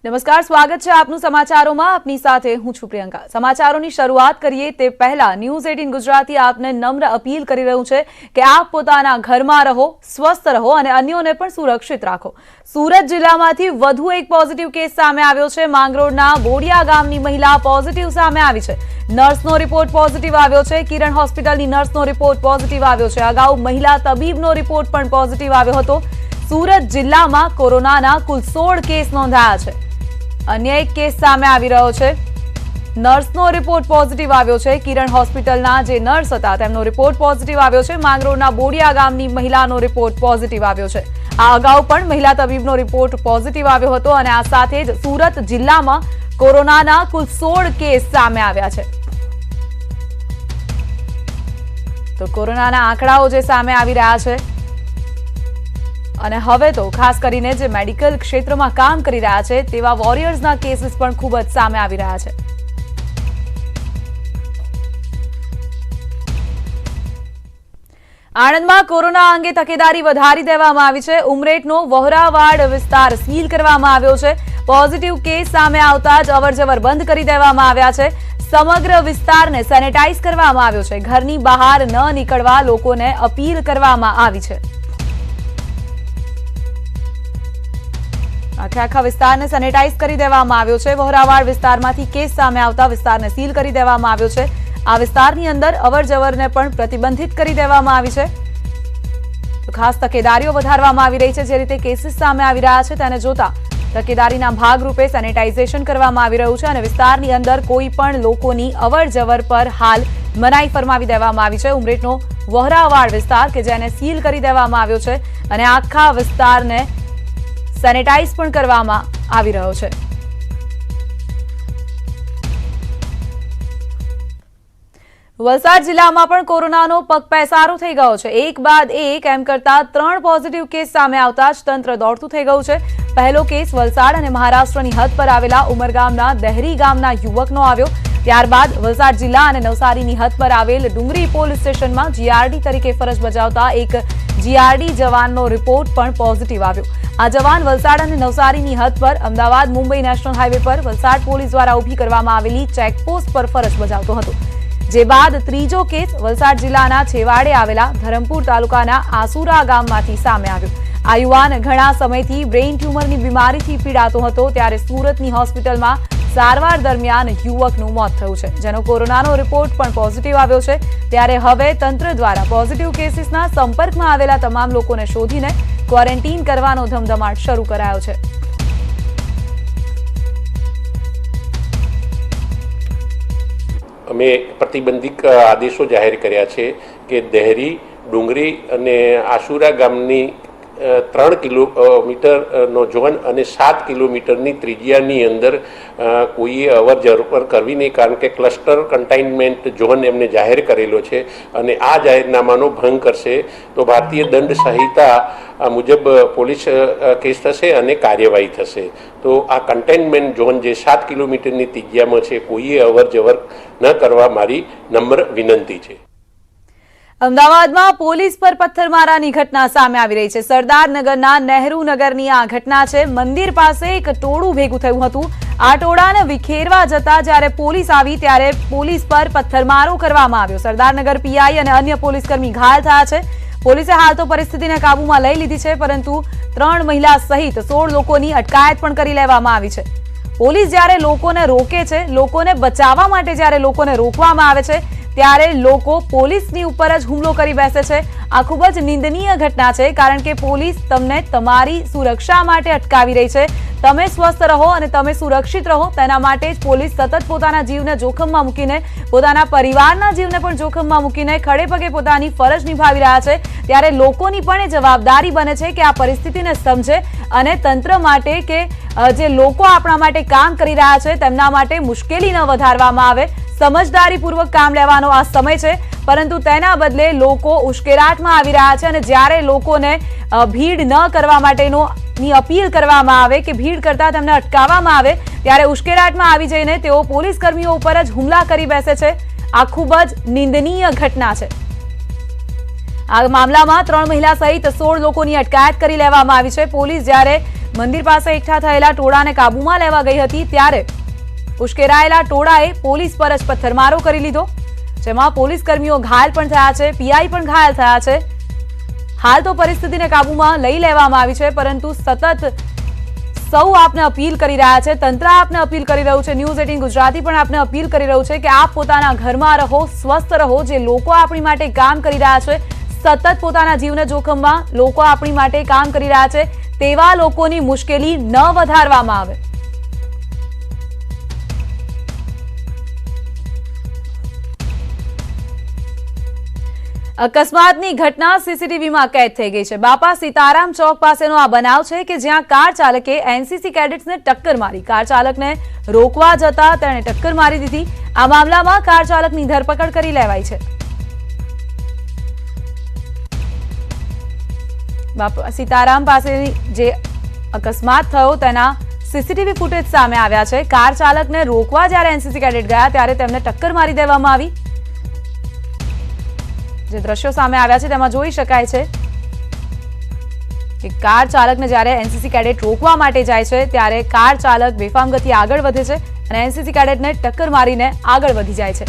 નમસ્કાર, સ્વાગત છે આપનું સમાચારોમાં। આપની સાથે હું છું પ્રિયંકા। સમાચારોની શરૂઆત કરીએ તે પહેલા ન્યૂઝ 18 ગુજરાતી આપને નમ્ર અપીલ કરી રહ્યું છે કે આપ પોતાના ઘરમાં રહો, સ્વસ્થ રહો અને અન્યોને પણ સુરક્ષિત રાખો। સુરત જિલ્લામાંથી વધુ એક પોઝિટિવ કેસ સામે આવ્યો છે। માંગરોળના બોડિયા ગામની મહિલા પોઝિટિવ સામે આવી છે। નર્સનો રિપોર્ટ પોઝિટિવ આવ્યો છે। કિરણ હોસ્પિટલની નર્સનો રિપોર્ટ પોઝિટિવ આવ્યો છે। અગાઉ મહિલા તબીબનો રિપોર્ટ પણ પોઝિટિવ આવ્યો હતો। સુરત જિલ્લામાં કોરોનાના કુલ 16 કેસ નોંધાયા છે। अन्य एक केस सामे आवी रह्यो छे। नर्सनो रिपोर्ट पॉजिटिव आव्यो छे। किरण होस्पिटलना जे नर्स हता तेमनो रिपोर्ट पॉजिटिव आव्यो छे। માંગરોળના બોડિયા ગામની મહિલાનો રિપોર્ટ પોઝિટિવ આવ્યો છે। આ અગાઉ પણ મહિલા તબીબનો રિપોર્ટ પોઝિટિવ આવ્યો હતો અને આ સાથે જ સુરત જિલ્લામાં કોરોનાના કુલ 16 કેસ સામે આવ્યા છે। તો કોરોનાના આંકડાઓ જે સામે આવી રહ્યા છે અને હવે તો ખાસ કરીને જે મેડિકલ ક્ષેત્રમાં કામ કરી રહ્યા છે તેવા વોરિયર્સના કેસીસ પણ ખૂબ જ સામે આવી રહ્યા છે। આણંદમાં કોરોના અંગે તકેદારી વધારી દેવામાં આવી છે। ઉમરેઠનો વહોરાવાડ વિસ્તાર સીલ કરવામાં આવ્યો છે। પોઝિટિવ કેસ સામે આવતા જ અવરજવર બંધ કરી દેવામાં આવ્યા છે। સમગ્ર વિસ્તારને સેનેટાઇઝ કરવામાં આવ્યો છે। ઘરની બહાર ન નીકળવા લોકોને અપીલ કરવામાં આવી છે। આખા વિસ્તારને સેનેટાઇઝ કરી દેવામાં આવ્યો છે। વહોરાવાડ વિસ્તારમાંથી કેસ સામે આવતા વિસ્તારને સીલ કરી દેવામાં આવ્યો છે। આ વિસ્તારની અંદર અવરજવરને પણ પ્રતિબંધિત કરી દેવામાં આવી છે। તો ખાસ તકેદારીઓ વધારવામાં આવી રહી છે। જે રીતે કેસીસ સામે આવી રહ્યા છે તેને જોતા તકેદારીના ભાગરૂપે સેનેટાઇઝેશન કરવામાં આવી રહ્યું છે અને વિસ્તારની અંદર કોઈ પણ લોકોની અવરજવર પર હાલ મનાઈ ફરમાવી દેવામાં આવી છે। ઉમરેઠનો વહોરાવાડ વિસ્તાર કે જેને સીલ કરી દેવામાં આવ્યો છે અને આખા વિસ્તારને સેનેટાઇઝ પણ કરવામાં આવી રહ્યો છે। વલસાડ જિલ્લામાં પણ કોરોનાનો પગપેસારો થઈ ગયો છે। એક બાદ એક એમ કરતા 3 પોઝિટિવ કેસ સામે આવતા જ તંત્ર દોડતું થઈ ગયું છે। પહેલો કેસ વલસાડ અને મહારાષ્ટ્રની હદ પર આવેલા ઉમરગામના દહેરી ગામના યુવકનો આવ્યો। ત્યારબાદ વલસાડ જિલ્લા અને નવસારીની હદ પર આવેલ ડુંગરી પોલીસ સ્ટેશનમાં જીઆરડી તરીકે ફરજ બજાવતા એક જીઆરડી જવાનનો રિપોર્ટ પણ પોઝિટિવ આવ્યો। આ જવાન વલસાડ અને નવસારીની હદ પર અમદાવાદ મુંબઈ નેશનલ હાઈવે પર વલસાડ પોલીસ દ્વારા ઊભી કરવામાં આવેલી ચેકપોસ્ટ પર ફરજ બજાવતો હતો। જે બાદ ત્રીજો કેસ વલસાડ જિલ્લાના છેવાડે આવેલા ધરમપુર તાલુકાના આસુરા ગામમાંથી સામે આવ્યો। આ યુવાન ઘણા સમયથી બ્રેઇન ટ્યુમરની બીમારીથી પીડાતો હતો। ત્યારે સુરતની હોસ્પિટલમાં સારવાર દરમિયાન યુવકનું મોત થયું છે, જેનો કોરોનાનો રિપોર્ટ પણ પોઝિટિવ આવ્યો છે। ત્યારે હવે તંત્ર દ્વારા પોઝિટિવ કેસીસના સંપર્કમાં આવેલા તમામ લોકોને શોધીને ક્વોરન્ટીન કરવાનો ધમધમાટ શરૂ કરાયો છે। અમે પ્રતિબંધિત આદેશો જાહેર કર્યા છે કે દહેરી, ડુંગરી અને આસુરા ગામની 3 કિલોમીટરનો ઝોન અને 7 કિલોમીટરની ત્રિજ્યાની અંદર કોઈએ અવર જવર કરવી નહીં, કારણ કે ક્લસ્ટર કન્ટેઇનમેન્ટ ઝોન એમને જાહેર કરેલો છે અને આ જાહેરનામાનો ભંગ કરશે તો ભારતીય દંડ સંહિતા મુજબ પોલીસ કેસ થશે અને કાર્યવાહી થશે। તો આ કન્ટેઇનમેન્ટ ઝોન જે 7 કિલોમીટરની ત્રિજ્યામાં છે કોઈએ અવર જવર ન કરવા મારી નમ્ર વિનંતી છે। અમદાવાદમાં પોલીસ પર પથ્થરમારાની ઘટના સામે આવી રહી છે। સરદારનગરના નહેરુ નગરની આ ઘટના છે। મંદિર પાસે એક ટોળું ભેગું થયું હતું। આ ટોળાને વિખેરવા જતા જ્યારે પોલીસ આવી ત્યારે પોલીસ પર પથ્થરમારો કરવામાં આવ્યો। સરદારનગર પીઆઈ અને અન્ય પોલીસકર્મી ઘાયલ થયા છે। પોલીસે હાલ તો પરિસ્થિતિને કાબૂમાં લઈ લીધી છે, પરંતુ 3 મહિલા સહિત 16 લોકોની અટકાયત પણ કરી લેવામાં આવી છે। પોલીસ જ્યારે લોકોને રોકે છે, લોકોને બચાવવા માટે જ્યારે લોકોને રોકવામાં આવે છે ત્યારે લોકો પોલીસની ઉપર જ હુમલો કરી બેસે છે। આ ખૂબ જ નિંદનીય ઘટના છે, કારણ કે પોલીસ તમને તમારી સુરક્ષા માટે અટકાવી રહી છે। તમે સ્વસ્થ રહો અને તમે સુરક્ષિત રહો તેના માટે જ પોલીસ સતત પોતાના જીવને જોખમમાં મૂકીને, પોતાના પરિવારના જીવને પણ જોખમમાં મૂકીને ખડે પગે પોતાની ફરજ નિભાવી રહ્યા છે। ત્યારે લોકોની પણ એ જવાબદારી બને છે કે આ પરિસ્થિતિને સમજે અને તંત્ર માટે કે જે લોકો આપણા માટે કામ કરી રહ્યા છે તેમના માટે મુશ્કેલી ન વધારવામાં આવે। સમજદારીપૂર્વક કામ લેવાનો આ સમય છે, પરંતુ તેના બદલે લોકો ઉશ્કેરાટમાં આવી રહ્યા છે અને જ્યારે લોકોને ભીડ ન કરવા માટેની અપીલ કરવામાં આવે કે ભીડ કરતા તેમને અટકાવવામાં આવે ત્યારે ઉશ્કેરાટમાં આવી જઈને તેઓ પોલીસ કર્મીઓ ઉપર જ હુમલા કરી બેસે છે। આ ખૂબ જ નિંદનીય ઘટના છે। આ મામલામાં 3 મહિલા સહિત 16 લોકોની અટકાયત કરી લેવામાં આવી છે। પોલીસ જ્યારે મંદિર પાસે એકઠા થયેલા ટોળાને કાબૂમાં લેવા ગઈ હતી ત્યારે ઉશ્કેરાયેલા ટોળાએ પોલીસ પર જ પથ્થરમારો કરી લીધો, જેમાં પોલીસ કર્મીઓ ઘાયલ પણ થયા છે, પીઆઈ પણ ઘાયલ થયા છે। હાલ તો પરિસ્થિતિને કાબૂમાં લઈ લેવામાં આવી છે, પરંતુ સતત સૌ આપને અપીલ કરી રહ્યા છે, તંત્ર આપને અપીલ કરી રહ્યું છે, ન્યૂઝ 18 ગુજરાતી પણ આપને અપીલ કરી રહ્યું છે કે આપ પોતાના ઘરમાં રહો, સ્વસ્થ રહો। જે લોકો આપણી માટે કામ કરી રહ્યા છે, સતત પોતાના જીવને જોખમમાં લોકો આપણી માટે કામ કરી રહ્યા છે, તેવા લોકોની મુશ્કેલી ન વધારવામાં આવે। અકસ્માતની ઘટના સીસીટીવીમાં કેદ થઈ ગઈ છે। બાપા સીતારામ ચોક પાસેનો આ બનાવ છે કે જ્યાં કાર ચાલકે એનસીસી કેડેટ્સને ટક્કર મારી। કાર ચાલકને રોકવા જતા તેણે ટક્કર મારી દીધી। આ મામલામાં કાર ચાલકની ધરપકડ કરી લેવાઈ છે। બાપા સીતારામ પાસેની જે અકસ્માત થયો તેના સીસીટીવી ફૂટેજ સામે આવ્યા છે। કાર ચાલકને રોકવા જ્યારે એનસીસી કેડેટ ગયા ત્યારે તેમને ટક્કર મારી દેવામાં આવી। જે દ્રશ્યો સામે આવ્યા છે તેમાં જોઈ શકાય છે કે કાર ચાલકને જ્યારે એનસીસી કેડેટ રોકવા માટે જાય છે ત્યારે કાર ચાલક બેફામ ગતિએ આગળ વધે છે અને એનસીસી કેડેટને ટક્કર મારીને આગળ વધી જાય છે।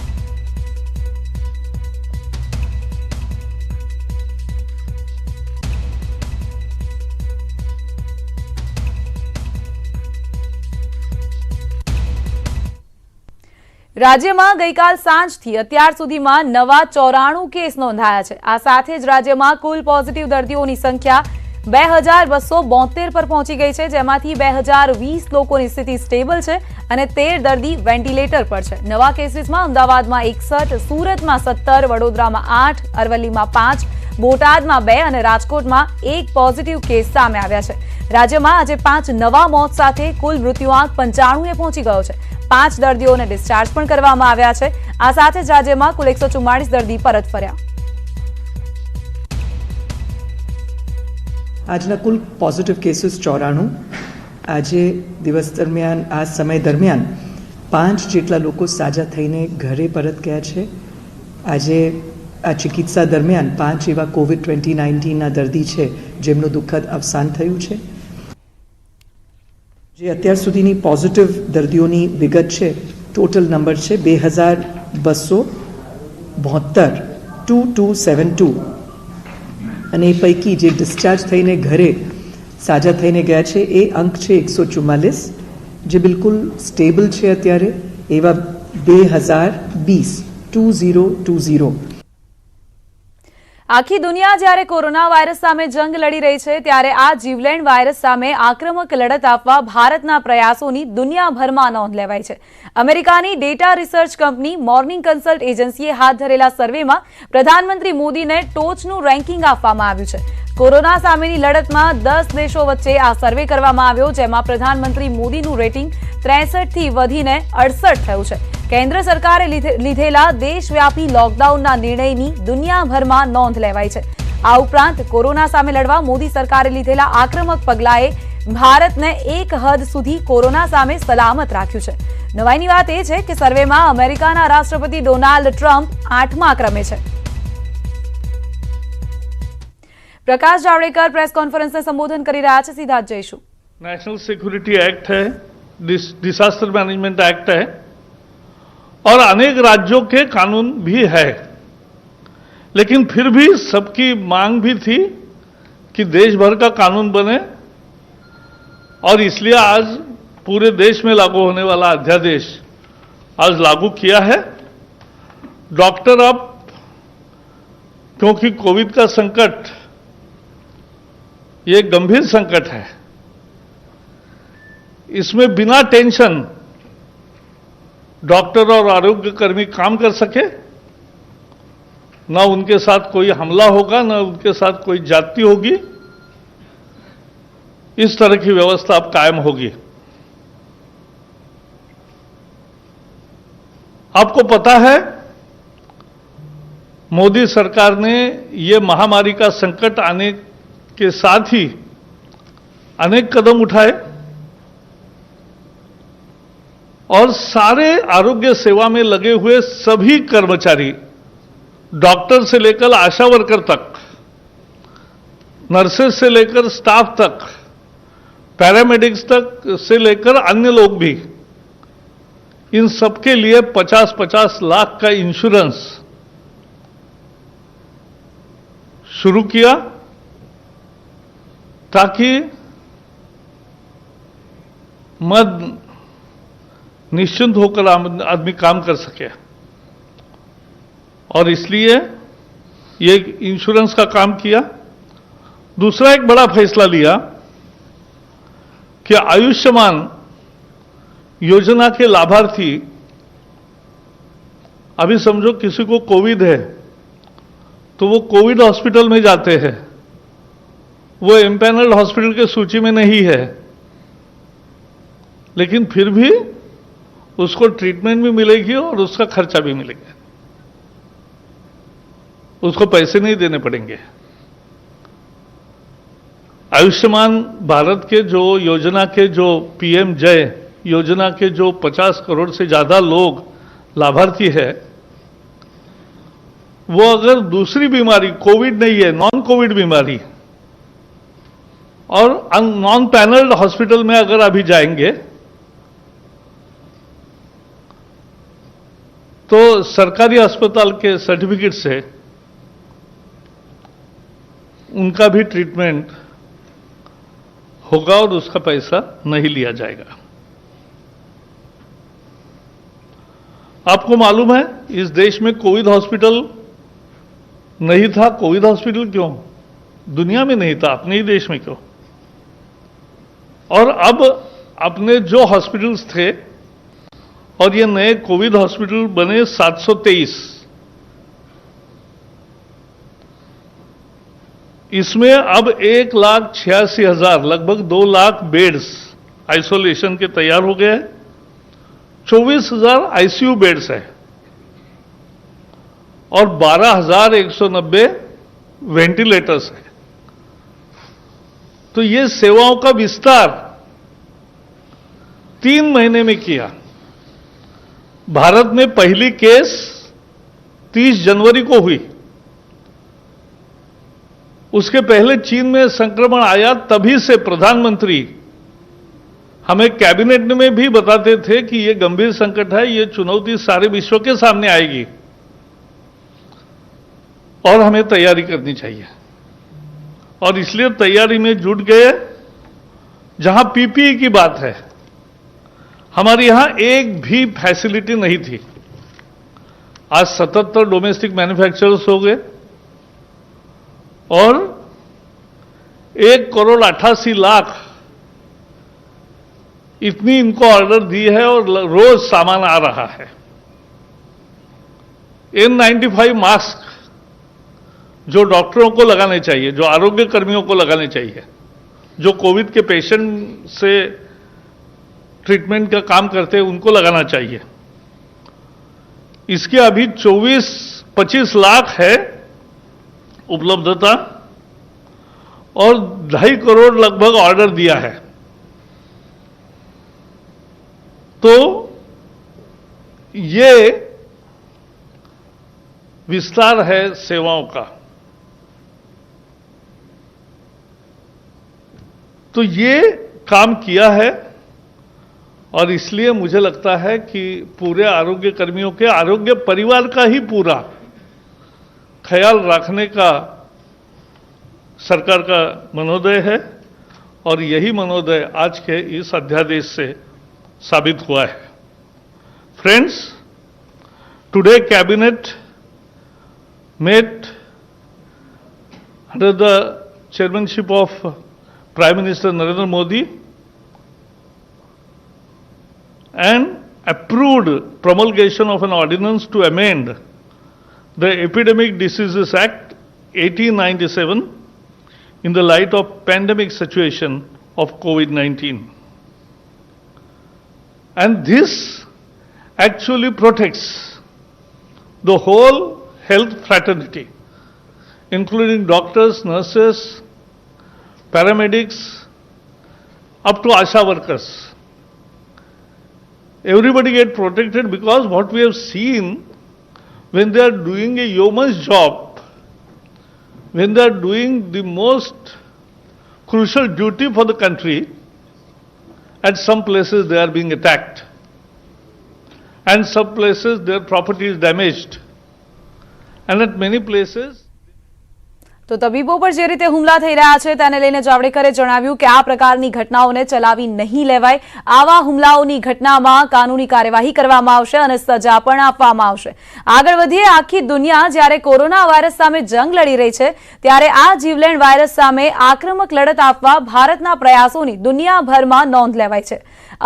રાજ્યમાં ગઈકાલ સાંજથી અત્યાર સુધીમાં નવા 94 કેસ નોંધાયા છે। આ સાથે જ રાજ્યમાં કુલ પોઝિટિવ દર્દીઓની સંખ્યા 2272 પર પહોંચી ગઈ છે, જેમાંથી 2020 લોકોની સ્થિતિ સ્ટેબલ છે અને 13 દર્દી વેન્ટિલેટર પર છે। નવા કેસીસમાં અમદાવાદમાં 61, સુરતમાં 17, વડોદરામાં 8, અરવલ્લીમાં 5, બોટાદમાં 2 અને રાજકોટમાં 1 પોઝિટિવ કેસ સામે આવ્યા છે। રાજ્યમાં આજે 5 નવા મોત સાથે કુલ મૃત્યુઆંક 95 પહોંચી ગયો છે। 5 દર્દીઓને ડિસ્ચાર્જ પણ કરવામાં આવ્યા છે। આ સાથે જ રાજ્યમાં કુલ 144 દર્દી પરત ફર્યા। આજના કુલ પોઝિટિવ કેસીસ 94। આજે દિવસ દરમિયાન આ સમય દરમિયાન 5 જેટલા લોકો સાજા થઈને ઘરે પરત ગયા છે। આજે આ ચિકિત્સા દરમિયાન 5 એવા કોવિડ-19ના દર્દી છે જેમનું દુઃખદ અવસાન થયું છે। જે અત્યાર સુધીની પોઝિટિવ દર્દીઓની વિગત છે, ટોટલ નંબર છે 2272 અને એ પૈકી જે ડિસ્ચાર્જ થઈને ઘરે સાજા થઈને ગયા છે એ અંક છે 144, જે બિલકુલ સ્ટેબલ છે અત્યારે એવા 2020। આખી દુનિયા જ્યારે કોરોના વાયરસ સામે જંગ લડી રહી છે ત્યારે આ જીવલેણ વાયરસ સામે આક્રમક લડત આપવા ભારતના પ્રયાસોની દુનિયાભરમાં નોંધ લેવાઈ છે। અમેરિકાની data research company morning consult એજન્સીએ હાથ ધરેલા સર્વેમાં પ્રધાનમંત્રી મોદીને ટોચનું રેન્કિંગ આપવામાં આવ્યું છે। કોરોના સામેની લડતમાં 10 દેશો વચ્ચે આ સર્વે કરવામાં આવ્યો, જેમાં પ્રધાનમંત્રી મોદીનું રેટિંગ 63 થી વધીને 68 થયું છે। કેન્દ્ર સરકારે લીધેલા દેશવ્યાપી લોકડાઉનના નિર્ણયની દુનિયાભરમાં નોંધ લેવાઈ છે। આ ઉપરાંત કોરોના સામે લડવા મોદી સરકારે લીધેલા આક્રમક પગલાંએ ભારતને એક હદ સુધી કોરોના સામે સલામત રાખ્યું છે। નવાઈની વાત એ છે કે સર્વેમાં અમેરિકાના રાષ્ટ્રપતિ ડોનાલ્ડ ટ્રમ્પ 8મા ક્રમે છે। પ્રકાશ જાવડેકર પ્રેસ કોન્ફરન્સને સંબોધન કરી રહ્યા છે, સીધા જ જઈશું। नेशनल सिक्योरिटी एक्ट है, डिसास्टर मैनेजमेंट एक्ट है और अनेक राज्यों के कानून भी है, लेकिन फिर भी सबकी मांग भी थी कि देश भर का कानून बने और इसलिए आज पूरे देश में लागू होने वाला अध्यादेश आज लागू किया है। डॉक्टर अब, क्योंकि कोविड का संकट ये गंभीर संकट है, इसमें बिना टेंशन डॉक्टर और आरोग्य कर्मी काम कर सके, न उनके साथ कोई हमला होगा, न उनके साथ कोई जाति होगी। इस तरह की व्यवस्था अब कायम होगी। आपको पता है, मोदी सरकार ने ये महामारी का संकट आने के साथ ही अनेक कदम उठाए और सारे आरोग्य सेवा में लगे हुए सभी कर्मचारी, डॉक्टर से लेकर आशा वर्कर तक, नर्सेस से लेकर स्टाफ तक, पैरामेडिक्स तक से लेकर अन्य लोग भी, इन सबके लिए 50-50 लाख का इंश्योरेंस शुरू किया ताकि मद निश्चिंत होकर आदमी काम कर सके। और इसलिए ये इंश्योरेंस का काम किया। दूसरा एक बड़ा फैसला लिया कि आयुष्मान योजना के लाभार्थी, अभी समझो किसी को कोविड है तो वो कोविड हॉस्पिटल में जाते हैं, वो एम्पैनल्ड हॉस्पिटल के सूची में नहीं है, लेकिन फिर भी उसको ट्रीटमेंट भी मिलेगी और उसका खर्चा भी मिलेगा, उसको पैसे नहीं देने पड़ेंगे। आयुष्मान भारत के जो योजना के जो पीएम जय योजना के जो 50 करोड़ से ज्यादा लोग लाभार्थी है, वो अगर दूसरी बीमारी कोविड नहीं है, नॉन कोविड बीमारी, और नॉन पैनल्ड हॉस्पिटल में अगर अभी जाएंगे तो सरकारी अस्पताल के सर्टिफिकेट से उनका भी ट्रीटमेंट होगा और उसका पैसा नहीं लिया जाएगा। आपको मालूम है इस देश में कोविड हॉस्पिटल नहीं था। कोविड हॉस्पिटल क्यों? दुनिया में नहीं था, अपने ही देश में क्यों? और अब अपने जो हॉस्पिटल्स थे और ये नए कोविड हॉस्पिटल बने 723, इसमें अब 1,86,000 लगभग 2 लाख बेड्स आइसोलेशन के तैयार हो गए हैं। 24,000 आईसीयू बेड्स है और 12,190 वेंटिलेटर्स है। तो ये सेवाओं का विस्तार 3 महीने में किया। भारत में पहली केस 30 जनवरी को हुई, उसके पहले चीन में संक्रमण आया। तभी से प्रधानमंत्री हमें कैबिनेट में भी बताते थे कि यह गंभीर संकट है, यह चुनौती सारे विश्व के सामने आएगी और हमें तैयारी करनी चाहिए। और इसलिए तैयारी में जुट गए। जहां पीपीई की बात है, हमारे यहां एक भी फैसिलिटी नहीं थी। आज 77 डोमेस्टिक मैन्युफैक्चरर्स हो गए और 1,88,00,000 इतनी इनको ऑर्डर दी है और रोज सामान आ रहा है। N95 मास्क जो डॉक्टरों को लगाने चाहिए, जो आरोग्य कर्मियों को लगाने चाहिए, जो कोविड के पेशेंट से ट्रीटमेंट का काम करते हैं, उनको लगाना चाहिए। इसके अभी 24-25 लाख है उपलब्धता और 2.5 करोड़ लगभग ऑर्डर दिया है। तो ये विस्तार है सेवाओं का। तो ये काम किया है और इसलिए मुझे लगता है कि पूरे आरोग्य कर्मियों के आरोग्य परिवार का ही पूरा ख्याल रखने का सरकार का मनोदय है और यही मनोदय आज के इस अध्यादेश से साबित हुआ है। Friends, today cabinet met under the chairmanship of Prime Minister Narendra Modi and approved promulgation of an ordinance to amend the Epidemic Diseases Act 1897 in the light of pandemic situation of COVID-19. And this actually protects the whole health fraternity, including doctors, nurses, paramedics, up to ASHA workers. Everybody get protected because what we have seen, when they are doing a yeoman's job, when they are doing the most crucial duty for the country, At some places they are being attacked, and some places their property is damaged, and at many places. તો તબીબો પર જે રીતે હુમલા થઈ રહ્યા છે તેને લઈને જાવડેકરે જણાવ્યું કે આ પ્રકારની ઘટનાઓને ચલાવી નહીં લેવાય. આવા હુમલાઓની ઘટનામાં કાનૂની કાર્યવાહી કરવામાં આવશે અને સજા પણ આપવામાં આવશે. આગળ વધીએ. આખી દુનિયા જ્યારે કોરોના વાયરસ સામે જંગ લડી રહી છે ત્યારે આ જીવલેણ વાયરસ સામે આક્રમક લડત આપવા ભારતના પ્રયાસોની દુનિયાભરમાં નોંધ લેવાય છે.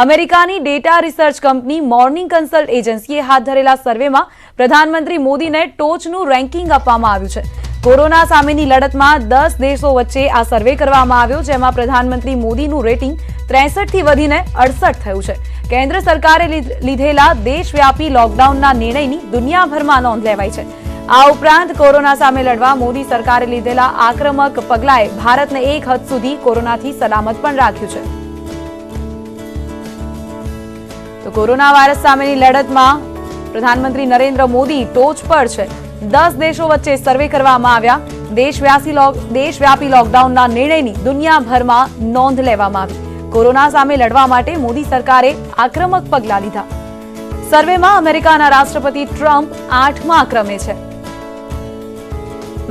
અમેરિકાની data research company morning consult એજન્સીએ હાથ ધરેલા સર્વેમાં પ્રધાનમંત્રી મોદીને ટોચનું રેન્કિંગ આપવામાં આવ્યું છે. કોરોના સામેની લડતમાં 10 દેશો વચ્ચે આ સર્વે કરવામાં આવ્યો, જેમાં પ્રધાનમંત્રી મોદીનું રેટિંગ 63 થી વધીને 68 થયું છે. કેન્દ્ર સરકારે લીધેલા દેશવ્યાપી લોકડાઉનના નિર્ણયની દુનિયાભરમાં નોંધ લેવાઈ છે. આ ઉપરાંત કોરોના સામે લડવા મોદી સરકારે લીધેલા આક્રમક પગલાએ ભારતને એક હદ સુધી કોરોનાથી સલામત પણ રાખ્યું છે. તો કોરોના વાયરસ સામેની લડતમાં પ્રધાનમંત્રી નરેન્દ્ર મોદી ટોચ પર છે. 10 દેશો વચ્ચે સર્વે કરવામાં આવ્યા. દેશવ્યાપી લોકડાઉનના નિર્ણયની દુનિયાભરમાં નોંધ લેવામાં આવી. કોરોના સામે લડવા માટે મોદી સરકારે આક્રમક પગલાં લીધા. સર્વેમાં અમેરિકાના રાષ્ટ્રપતિ ટ્રમ્પ 8મા ક્રમે છે.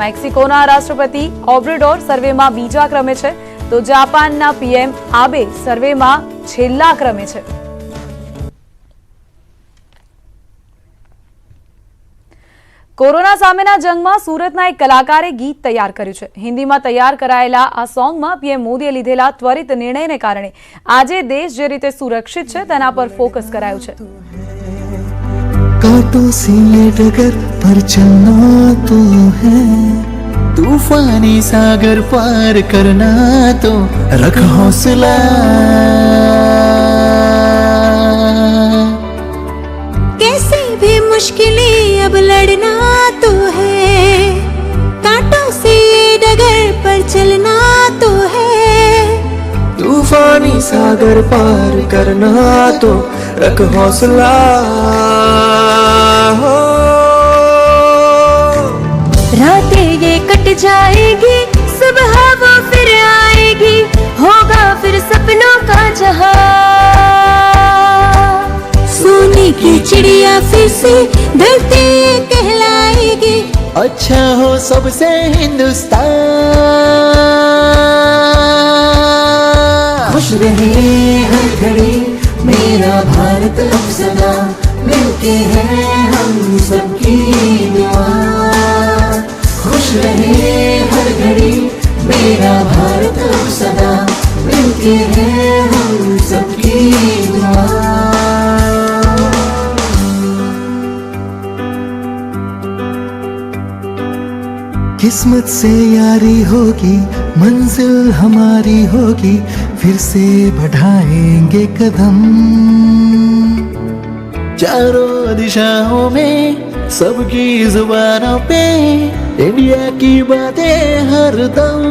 મેક્સિકોના રાષ્ટ્રપતિ ઓબ્રેડોર સર્વેમાં 2જા ક્રમે છે, તો જાપાનના પીએમ આબે સર્વેમાં છેલ્લા ક્રમે છે. કોરોના સામેના જંગમાં સુરતના એક કલાકારે ગીત તૈયાર કર્યું છે. હિન્દીમાં તૈયાર કરાયેલા આ સોંગમાં પીએમ મોદીએ લીધેલા ત્વરિત નિર્ણયને કારણે આજે દેશ જે રીતે સુરક્ષિત છે તેના પર ફોકસ કરાયું છે. कांटों से ये डगर पर चलना तो है, तूफानी सागर पार करना तो रख हौसला, कैसे भी मुश्किलें अब लड़ना तो है, कांटों से डगर पर चलना तो है, तूफानी सागर पार करना तो रख हौसला. रातें ये कट जाएगी, सुबह वो फिर आएगी, होगा फिर सपनों का जहां, सोने की चिड़िया फिर से धरती कहलाएगी, अच्छा हो सबसे हिंदुस्तान, खुश रहे हर घड़ी मेरा भारत अब सदा, मिलके हैं हम सबकी दुआ, खुश रहे हर घड़ी मेरा भारत अब सदा, मिलके हैं हम सबकी दुआ. किस्मत से यारी होगी, मंजिल हमारी होगी, फिर से बढ़ाएंगे कदम, चारों दिशाओं में सबकी जुबानों पे इंडिया की बातें हर दम.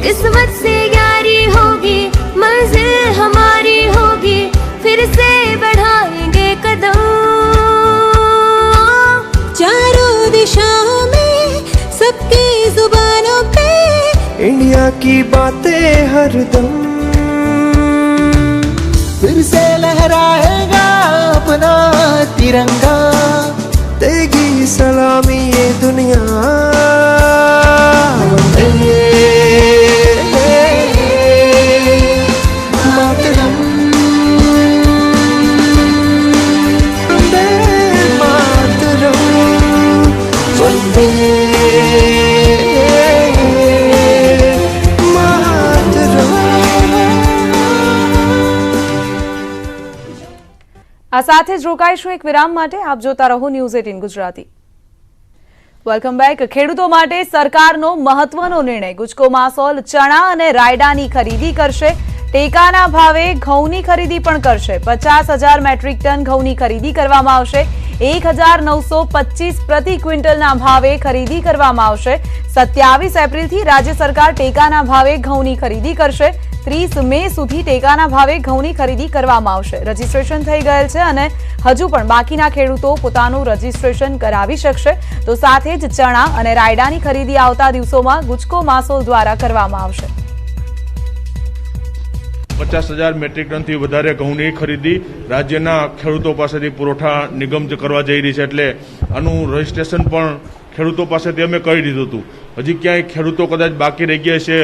किस्मत से यारी होगी, मंजिल हमारी होगी, फिर से बढ़ाएंगे कदम, चारों दिशाओं में सबकी जुबानों पे इंडिया की बातें हर दम, फिर से लहराएगा अपना तिरंगा, देगी सलामी ये दुनिया. मातरम, वंदे मातरम, वंदे આ સાથે જ રોકાઈશું એક વિરામ માટે. આપ જોતા રહો ન્યૂઝ 18 ગુજરાતી. Welcome back. ખેડૂતો માટે સરકારનો મહત્વનો નિર્ણય. ગુજકો માસોલ ચણા અને રાયડાની ખરીદી કરશે. ટેકાના ભાવે ઘઉંની ખરીદી પણ કરશે. 50,000 મેટ્રિક ટન ઘઉંની ખરીદી કરવામાં આવશે. 1,925 પ્રતિ ક્વિન્ટલના ભાવે ખરીદી કરવામાં આવશે. 27 એપ્રિલથી રાજ્ય સરકાર ટેકાના ભાવે ઘઉંની ખરીદી કરશે. 30 મે સુધી ટેકાના ભાવે ઘઉંની ખરીદી કરવામાં આવશે. રજીસ્ટ્રેશન થઈ ગયેલ છે અને હજુ પણ બાકીના ખેડૂતો પોતાનું રજીસ્ટ્રેશન કરાવી શકશે. તો સાથે જ ચણા અને રાયડાની ખરીદી આવતા દિવસોમાં ગુજકો માસોલ દ્વારા કરવામાં આવશે. 50,000 મેટ્રિક ટનથી વધારે ઘઉંની ખરીદી રાજ્યના ખેડૂતો પાસેથી પુરવઠા નિગમ જ કરવા જઈ રહી છે, એટલે આનું રજિસ્ટ્રેશન પણ ખેડૂતો પાસેથી અમે કરી દીધું હતું. હજી ક્યાંય ખેડૂતો કદાચ બાકી રહી ગયા છે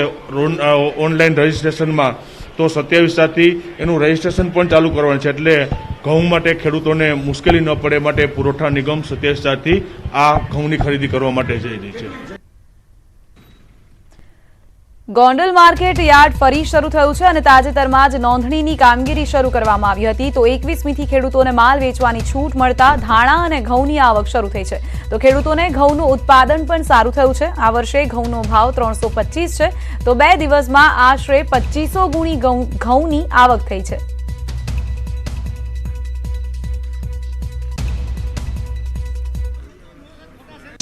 ઓનલાઈન રજિસ્ટ્રેશનમાં, તો 27 તારીખથી એનું રજિસ્ટ્રેશન પણ ચાલુ કરવાનું છે, એટલે ઘઉં માટે ખેડૂતોને મુશ્કેલી ન પડે માટે પુરવઠા નિગમ 27 તારીખથી આ ઘઉંની ખરીદી કરવા માટે જઈ રહી છે. ગોંડલ માર્કેટ યાર્ડ ફરી શરૂ થયું છે અને તાજેતરમાં જ નોંધણીની કામગીરી શરૂ કરવામાં આવી હતી. તો 21મીથી ખેડૂતોને માલ વેચવાની છૂટ મળતા ધાણા અને ઘઉંની આવક શરૂ થઈ છે. તો ખેડૂતોને ઘઉંનું ઉત્પાદન પણ સારું થયું છે. આ વર્ષે ઘઉંનો ભાવ 325 છે. તો 2 દિવસમાં આશરે 2500 ગુણી ઘઉંની આવક થઈ છે.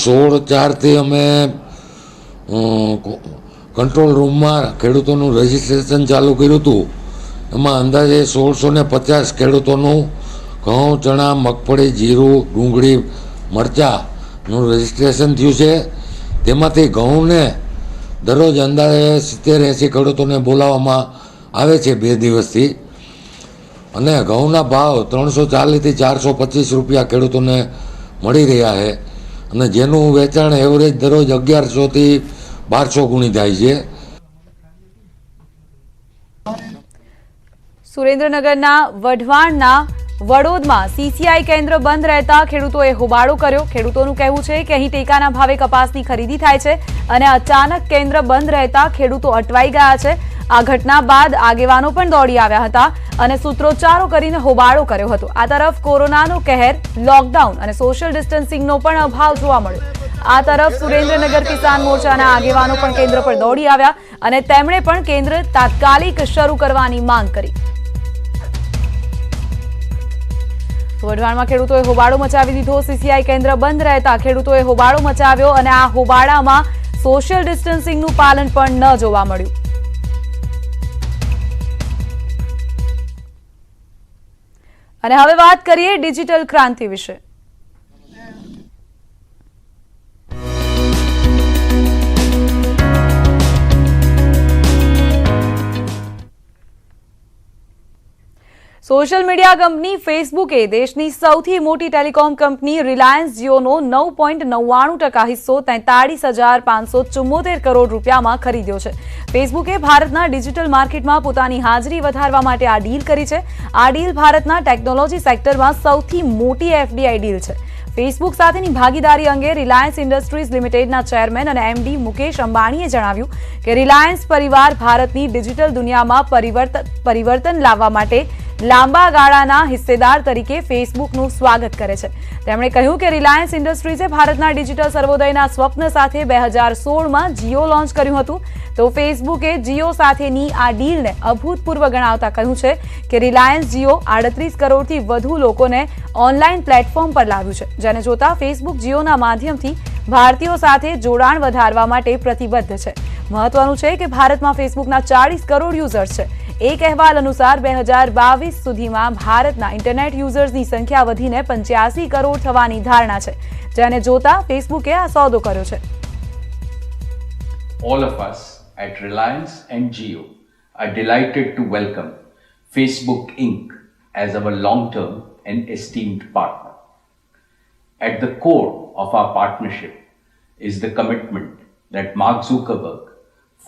સોળ 4થી અમે કંટ્રોલ રૂમમાં ખેડૂતોનું રજિસ્ટ્રેશન ચાલુ કર્યું હતું. એમાં અંદાજે 1650 ખેડૂતોનું ઘઉં, ચણા, મગફળી, જીરું, ડુંગળી, મરચાંનું રજિસ્ટ્રેશન થયું છે. તેમાંથી ઘઉંને દરરોજ અંદાજે 70-80 ખેડૂતોને બોલાવવામાં આવે છે 2 દિવસથી, અને ઘઉંના ભાવ 340થી 425 રૂપિયા ખેડૂતોને મળી રહ્યા છે, અને જેનું વેચાણ એવરેજ દરરોજ 1100થી 1200 ગુણી થાય છે. સુરેન્દ્રનગરના વઢવાણના વડોદમાં સીસીઆઈ કેન્દ્ર બંધ રહેતા ખેડૂતોએ હોબાળો કર્યો. ખેડૂતોનું કહેવું છે કે અહીં ટેકાના ભાવે કપાસની ખરીદી થાય છે અને અચાનક કેન્દ્ર બંધ રહેતા ખેડૂતો અટવાઈ ગયા છે. આ ઘટના બાદ આગેવાનો પણ દોડી આવ્યા હતા અને સૂત્રોચ્ચારો કરીને હોબાળો કર્યો હતો. આ તરફ કોરોનાનો કહેર, લોકડાઉન અને સોશિયલ ડિસ્ટન્સિંગનો પણ અભાવ જોવા મળ્યો. આ તરફ સુરેન્દ્રનગર કિસાન મોરચાના આગેવાનો પણ કેન્દ્ર પર દોડી આવ્યા અને તેમણે પણ કેન્દ્ર તાત્કાલિક શરૂ કરવાની માંગ કરી. વઢવાણમાં ખેડૂતોએ હોબાળો મચાવી દીધો. સીસીઆઈ કેન્દ્ર બંધ રહેતા ખેડૂતોએ હોબાળો મચાવ્યો અને આ હોબાળામાં સોશિયલ ડિસ્ટન્સિંગનું પાલન પણ ન જોવા મળ્યું. અને હવે વાત કરીએ ડિજિટલ ક્રાંતિ વિશે. સોશિયલ મીડિયા કંપની ફેસબુકે દેશની સૌથી મોટી ટેલિકોમ કંપની રિલાયન્સ જીઓનો 9.99% હિસ્સો 43,574 કરોડ રૂપિયામાં ખરીદ્યો છે. ફેસબુકે ભારતના ડિજિટલ માર્કેટમાં પોતાની હાજરી વધારવા માટે આ ડીલ કરી છે. આ ડીલ ભારતના ટેકનોલોજી સેક્ટરમાં સૌથી મોટી એફડીઆઈ ડીલ છે. ફેસબુક સાથેની ભાગીદારી અંગે રિલાયન્સ ઇન્ડસ્ટ્રીઝ લિમિટેડના ચેરમેન અને એમડી મુકેશ અંબાણીએ જણાવ્યું કે રિલાયન્સ પરિવાર ભારતની ડિજિટલ દુનિયામાં પરિવર્તન લાવવા માટે લાંબા ગાળાના હિસ્સેદાર તરીકે ફેસબુકનું સ્વાગત કરે છે. તેમણે કહ્યું કે રિલાયન્સ ઇન્ડસ્ટ્રીઝે ભારતના ડિજિટલ સર્વોદયના સ્વપ્ન સાથે 2016માં જીઓ લોન્ચ કર્યું હતું. તો ફેસબુકે જીઓ સાથેની આ ડીલને અભૂતપૂર્વ ગણાવતા કહ્યું છે કે રિલાયન્સ જીઓ 38 કરોડથી વધુ લોકોને ઓનલાઈન પ્લેટફોર્મ પર લાવ્યું છે, જેને જોતા ફેસબુક જીઓના માધ્યમથી ભારતીયો સાથે જોડાણ વધારવા માટે પ્રતિબદ્ધ છે. મહત્વનું છે કે ભારતમાં ફેસબુકના 40 કરોડ યુઝર્સ છે. એક અહેવાલ અનુસાર 2022 સુધીમાં ભારતના ઇન્ટરનેટ યુઝર્સની સંખ્યા વધીને 85 કરોડ થવાની ધારણા છે, જેને જોતા ફેસબુકે આ સોદો કર્યો છે. All of us at Reliance and Jio are delighted to welcome Facebook Inc. as our long-term and esteemed partner. At the core of our partnership is the commitment that Mark Zuckerberg,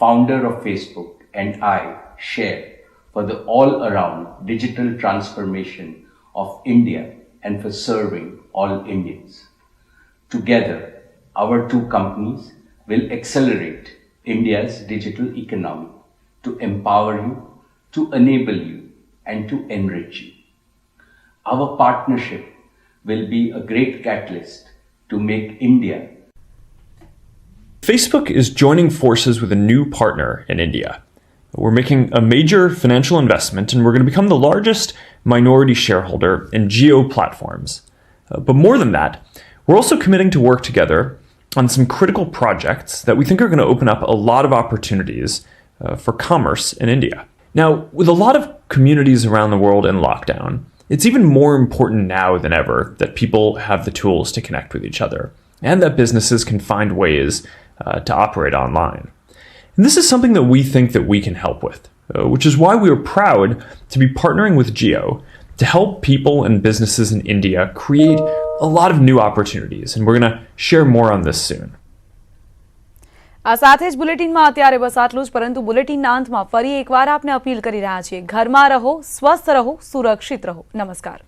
founder of Facebook, and I share for the all-around digital transformation of India and for serving all Indians. Together, our two companies will accelerate India's digital economy to empower you, to enable you, and to enrich you. Our partnership will be a great catalyst to make India. Facebook is joining forces with a new partner in India. We're making a major financial investment and we're going to become the largest minority shareholder in Jio platforms. But more than that, we're also committing to work together on some critical projects that we think are going to open up a lot of opportunities for commerce in India. Now, with a lot of communities around the world in lockdown, it's even more important now than ever that people have the tools to connect with each other and that businesses can find ways to operate online. And this is something that we think that we can help with. which is why we are proud to be partnering with Jio to help people and businesses in India create a lot of new opportunities. And we're going to share more on this soon. આ સાથે જ બુલેટિનમાં અત્યારે બસ આટલું જ, પરંતુ બુલેટિનના અંતમાં ફરી એકવાર આપને અપીલ કરી રહ્યા છીએ, ઘરમાં રહો, સ્વસ્થ રહો, સુરક્ષિત રહો. નમસ્કાર.